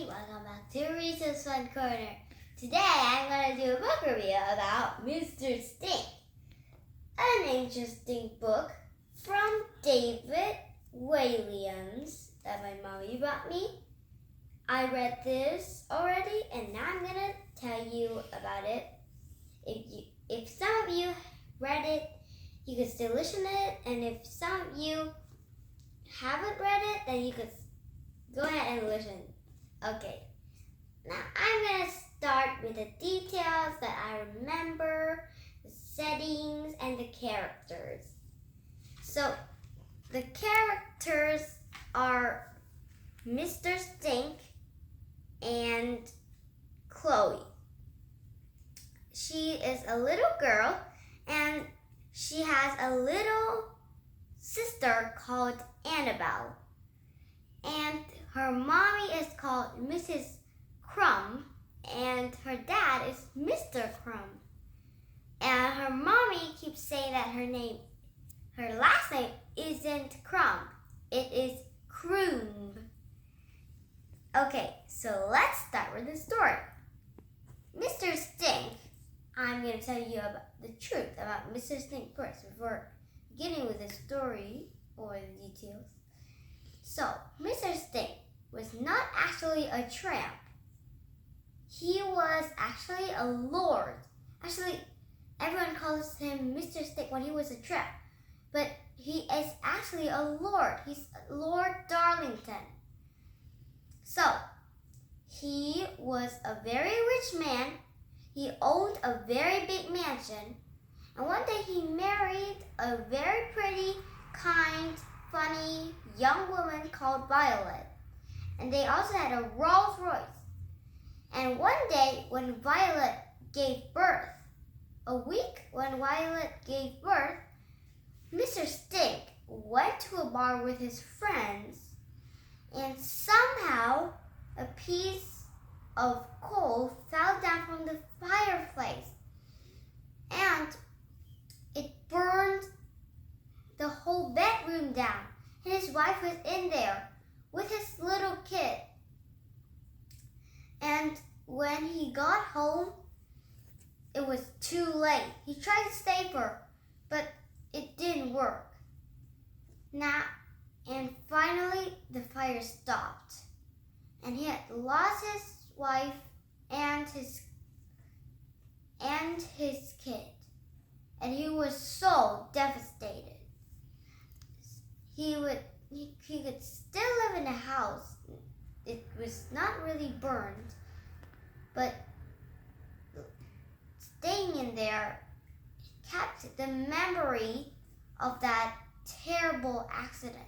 welcome back to Riso's Fun Corner. Today I'm going to do a book review about Mr. Stink, an interesting book from David Williams that my mommy bought me. I read this already and now I'm going to tell you about it. If some of you read it, you can still listen to it, and if some of you haven't read it, then you could go ahead and listen. Okay, now I'm going to start with the details that I remember, the settings, and the characters. So, the characters are Mr. Stink and Chloe. She is a little girl and she has a little sister called Annabelle. And her mommy is called Mrs. Crumb, and her dad is Mr. Crumb. And her mommy keeps saying that her last name isn't Crumb, it is Croom. Okay, so let's start with the story. Mr. Stink, I'm going to tell you about the truth about Mr. Stink first before beginning with the story or the details. So, Mr. Stink was not actually a tramp. He was actually a lord. Actually, everyone calls him Mr. Stink when he was a tramp. But he is actually a lord. He's Lord Darlington. So, he was a very rich man. He owned a very big mansion. And one day he married a very pretty, kind, funny young woman called Violet. And they also had a Rolls Royce. And one day when Violet gave birth, Mr. Stink went to a bar with his friends, and somehow a piece of coal fell down from the fireplace and it burned the whole bedroom down. And his wife was in there with his little kid. And when he got home, it was too late. He tried to save her, but it didn't work. And finally, the fire stopped. And he had lost his wife and his kid. And he was so devastated. He could still live in the house. It was not really burned, but staying in there kept the memory of that terrible accident.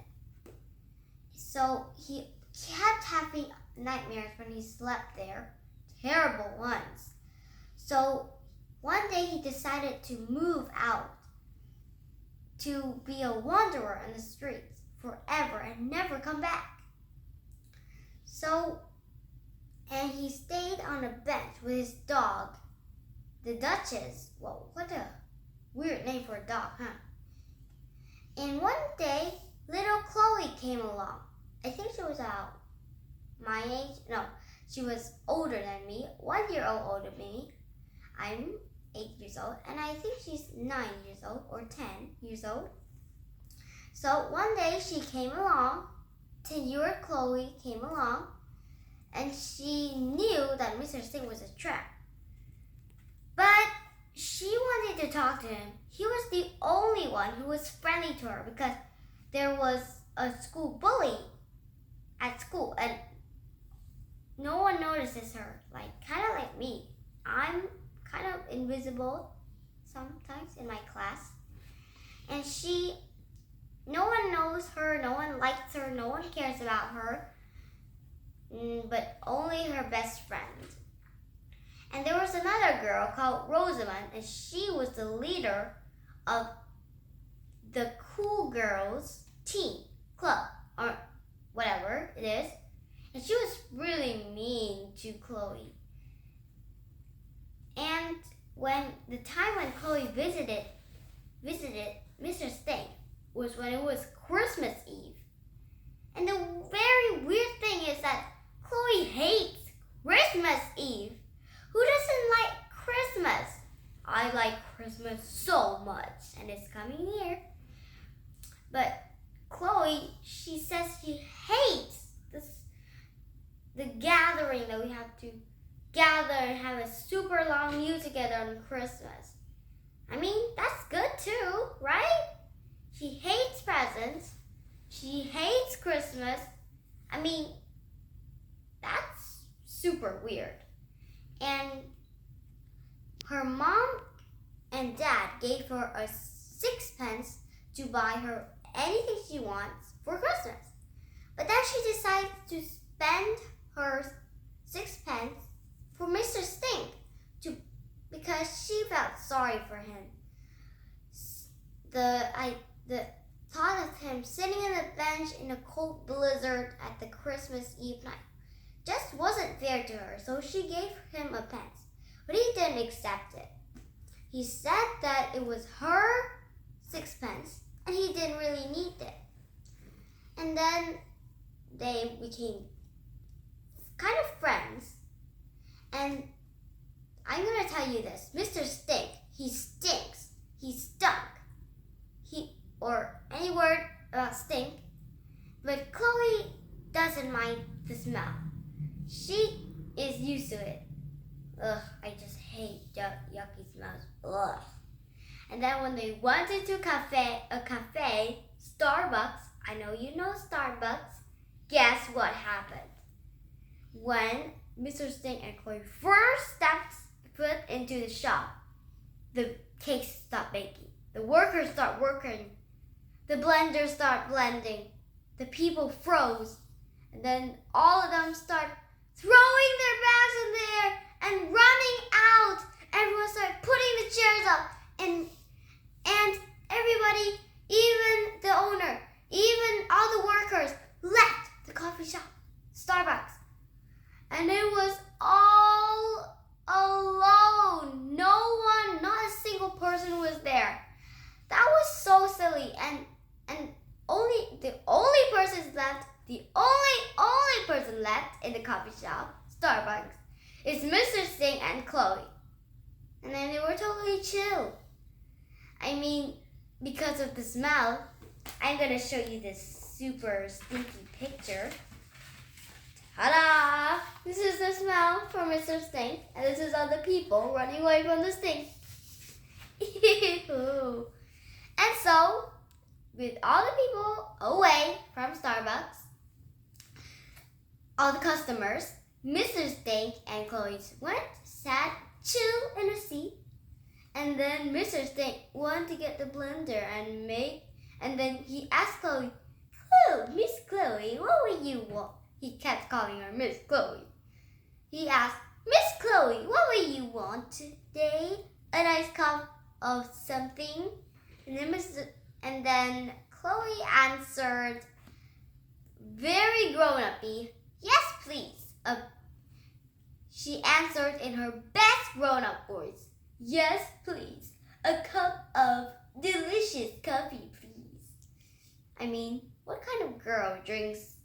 So he kept having nightmares when he slept there, terrible ones. So one day he decided to move out, to be a wanderer in the streets forever and never come back. And he stayed on a bench with his dog, the Duchess. Whoa, what a weird name for a dog, huh? And one day, little Chloe came along. I think she was about my age. No, she was older than me, 1 year old older than me. I'm 8 years old, and I think she's 9 years old or 10 years old. So one day she came along, 10-year-old Chloe came along, and she knew that Mr. Stink was a tramp. But she wanted to talk to him. He was the only one who was friendly to her because there was a school bully at school, and no one notices her, kind of like me. I'm kind of invisible sometimes in my class. And no one knows her, no one likes her, no one cares about her, but only her best friend. And there was another girl called Rosamond, and she was the leader of the cool girls teen club, or whatever it is. And she was really mean to Chloe. And when Chloe visited Mr. Stink was when it was Christmas Eve. And the very weird thing is that Chloe hates the gathering that we have to gather and have a super long meal together on Christmas. I mean, that's good too, right? She hates presents. She hates Christmas. I mean, that's super weird. And her mom and dad gave her a sixpence to buy her anything she wants for Christmas. But then she decided to spend her sixpence for Mr. Stink because she felt sorry for him. The thought of him sitting on the bench in a cold blizzard at the Christmas Eve night just wasn't fair to her, so she gave him a pence. But he didn't accept it. He said that it was her sixpence and he didn't really need it. And then they became kind of friends. And I'm going to tell you this. Mr. Stink, he stinks. He stunk. Or any word about stink. But Chloe doesn't mind the smell. She is used to it. Ugh, I just hate yucky smells. Ugh. And then when they went into a cafe, Starbucks, I know you know Starbucks, guess what happened? When Mr. Stink and Chloe first stepped foot into the shop, the cakes stopped baking. The workers start working. The blenders start blending. The people froze. And then all of them start throwing their bags in the air and running out. Everyone started putting the chairs up. And everybody, even the owner, even all the workers, left the coffee shop, Starbucks. And it was all alone. No one, not a single person was there. That was so silly. And the only person left, the only person left in the coffee shop, Starbucks, is Mr. Sting and Chloe. And then they were totally chill. I mean, because of the smell, I'm going to show you this super stinky picture. Ta-da! This is the smell from Mr. Stink, and this is all the people running away from the stink. And so, with all the people away from Starbucks, all the customers, Mr. Stink and Chloe went, sat, chill in a seat, and then Mr. Stink wanted to get the blender and then he asked Chloe, Miss Chloe, what will you want? He kept calling her Miss Chloe. He asked, Miss Chloe, what will you want today? A nice cup of something? And then Chloe answered, very grown-up-y, yes, please. She answered in her best grown-up voice, yes, please. A cup of delicious coffee, please. I mean, what kind of girl drinks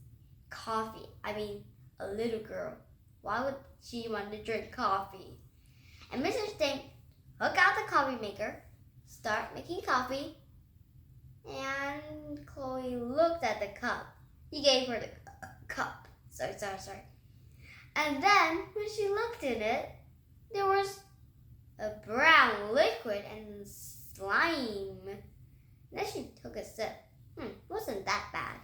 coffee? I mean, a little girl. Why would she want to drink coffee? And Mr. Stink took out the coffee maker, start making coffee, and Chloe looked at the cup. He gave her the cup. Sorry. And then, when she looked in it, there was a brown liquid and slime. And then she took a sip. Wasn't that bad.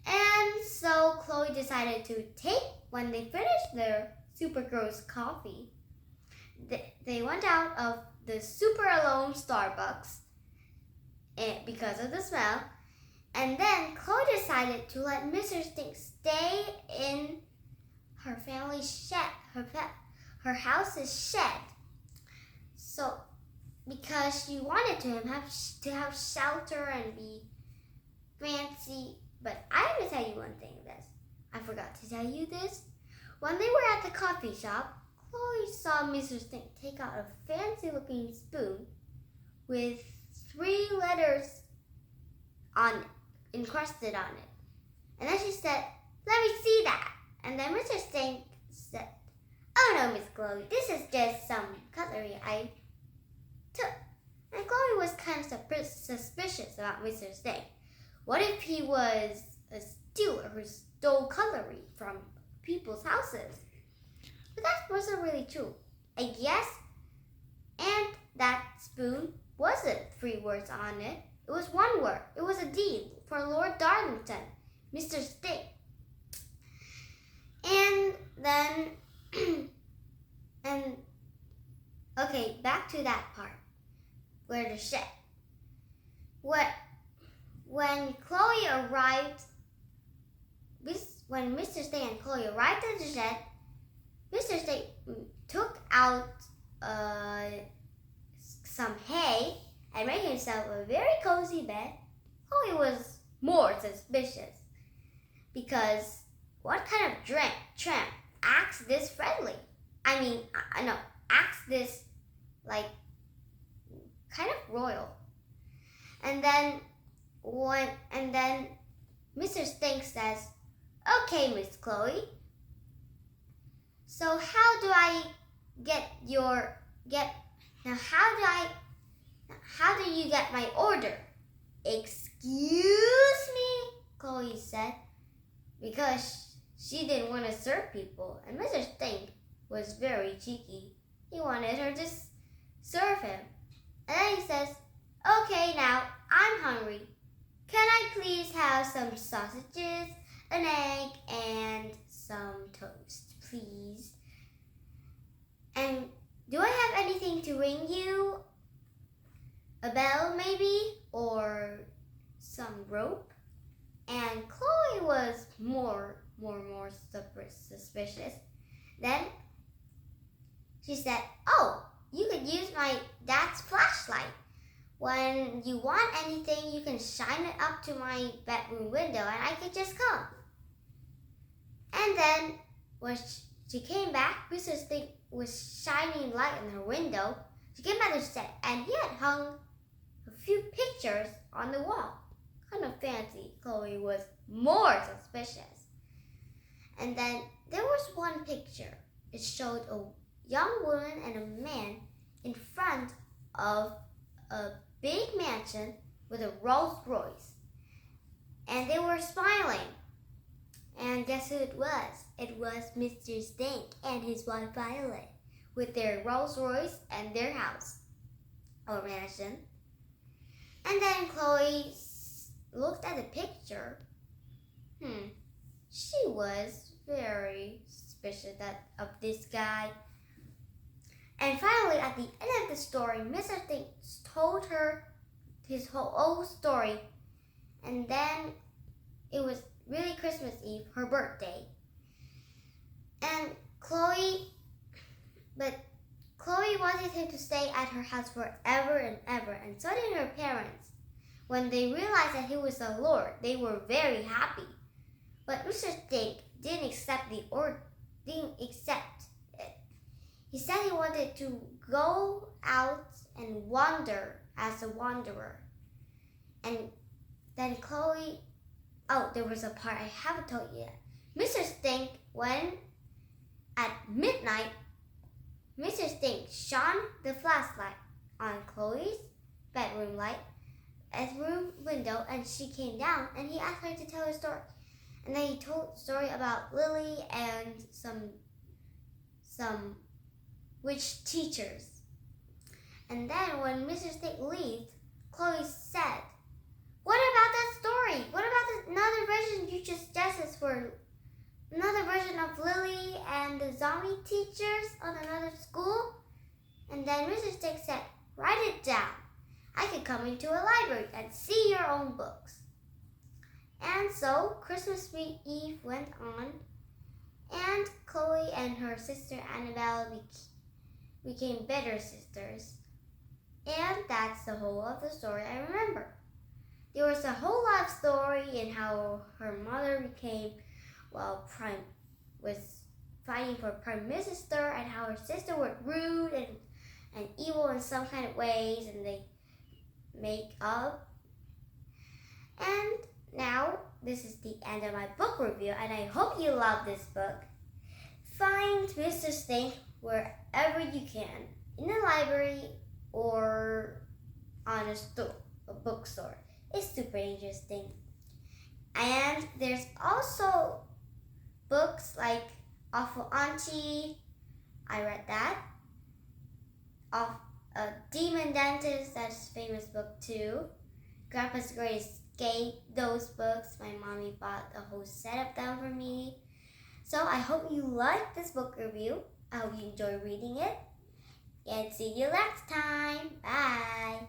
And so Chloe decided to when they finished their super gross coffee, they went out of the super alone Starbucks because of the smell. And then Chloe decided to let Mr. Stink stay in her family's shed, her house's shed. So, because she wanted to have shelter and be fancy. But I have to tell you one thing. I forgot to tell you this. When they were at the coffee shop, Chloe saw Mr. Stink take out a fancy-looking spoon with 3 letters encrusted on it. And then she said, let me see that. And then Mr. Stink said, oh no, Miss Chloe, this is just some cutlery I took. And Chloe was kind of suspicious about Mr. Stink. What if he was a stealer who stole cutlery from people's houses. But that wasn't really true. I guess, and that spoon wasn't 3 words on it. It was 1 word. It was a deed for Lord Darlington, Mr. Stick. And then, okay, back to that part where the shed. When Chloe arrived, when Mr. Stick and Chloe arrived at the shed, Mr. Stick took out some hay and made himself a very cozy bed. Chloe was more suspicious because what kind of tramp acts this friendly? Acts this like kind of royal. And then Mr. Stink says, "Okay, Miss Chloe. So how do you get my order?" "Excuse me," Chloe said, because she didn't want to serve people, and Mr. Stink was very cheeky. He wanted her to serve him. And then he says, "Okay, now I'm hungry. Can I please have some sausages, an egg, and some toast, please? And do I have anything to ring you? A bell, maybe? Or some rope?" And Chloe was more suspicious. Then she said, "Oh, you could use my dad's flashlight. When you want anything, you can shine it up to my bedroom window and I could just come." And then when she came back, Mr. Stink was shining light in her window. She came back and said, and he had hung a few pictures on the wall. Kind of fancy. Chloe was more suspicious. And then there was one picture. It showed a young woman and a man in front of a big mansion with a Rolls Royce. And they were smiling. And guess who it was? It was Mr. Stink and his wife Violet with their Rolls Royce and their house or mansion. And then Chloe looked at the picture. She was very suspicious of this guy. And finally, at the end of the story, Mr. Stink told her his whole story. And then it was really Christmas Eve, her birthday. And Chloe wanted him to stay at her house forever and ever, and so did her parents. When they realized that he was a lord, they were very happy. But Mr. Stink didn't accept it. He said he wanted to go out and wander as a wanderer. And then Chloe, there was a part I haven't told you yet. Mr. Stink, when at midnight, Mr. Stink shone the flashlight on Chloe's bedroom window, and she came down, and he asked her to tell a story. And then he told a story about Lily and some witch teachers. And then when Mr. Stink leaves, Chloe said, "What about that story? What about another version you just suggested for another version of Lily and the zombie teachers on another school?" And then Mr. Stink said, "Write it down. I could come into a library and see your own books." And so Christmas Eve went on, and Chloe and her sister Annabelle became better sisters. And that's the whole of the story I remember. There was a whole lot of story in how her mother was fighting for Prime Minister, and how her sister was rude and evil in some kind of ways, and they make up. And now this is the end of my book review, and I hope you love this book. Find Mr. Stink wherever you can, in a library or on a bookstore. It's super interesting. And there's also books like Awful Auntie. I read that. Of Demon Dentist, that's a famous book too. Grandpa's Great Escape, those books. My mommy bought a whole set of them for me. So I hope you like this book review. I hope you enjoy reading it. And see you next time. Bye.